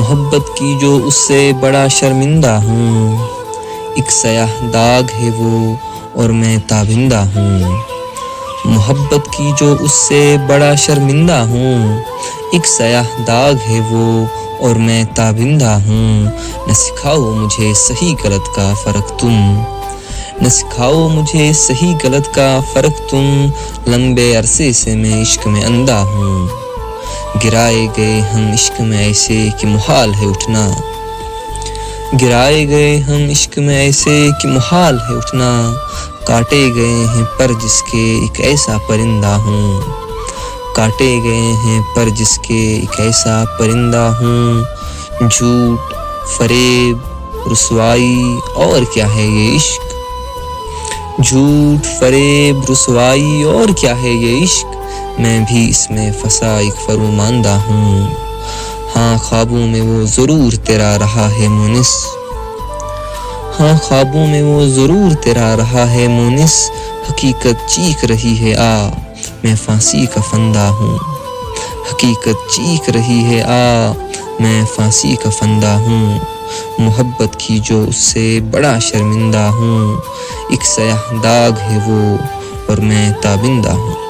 محبت کی جو اس سے بڑا شرمندہ ہوں، ایک سیاہ داغ ہے وہ اور میں تابندہ ہوں۔ محبت کی جو اس سے بڑا شرمندہ ہوں، ایک سیاہ داغ ہے وہ اور میں تابندہ ہوں۔ نہ سکھاؤ مجھے صحیح غلط کا فرق تم، نہ سکھاؤ مجھے صحیح غلط کا فرق تم، لمبے عرصے سے میں عشق میں اندھا ہوں۔ گرائے گئے ہم عشق میں ایسے کہ محال ہے اٹھنا، گرائے گئے ہم عشق میں ایسے کہ محال ہے اٹھنا، کاٹے گئے ہیں پر جس کے ایک ایسا پرندہ ہوں، کاٹے گئے ہیں پر جس کے ایک ایسا پرندہ ہوں۔ جھوٹ، فریب، رسوائی اور کیا ہے یہ عشق، جھوٹ، فریب، رسوائی اور کیا ہے یہ عشق، میں بھی اس میں پھنسا ایک فروماندہ ہوں۔ ہاں خوابوں میں وہ ضرور تیرا رہا ہے مونس، ہاں خوابوں میں وہ ضرور تیرا رہا ہے مونس، حقیقت چیخ رہی ہے آ میں پھانسی کا فندہ ہوں، حقیقت چیخ رہی ہے آ میں پھانسی کا فندہ ہوں۔ محبت کی جو اس سے بڑا شرمندہ ہوں، ایک سیاہ داغ ہے وہ اور میں تابندہ ہوں۔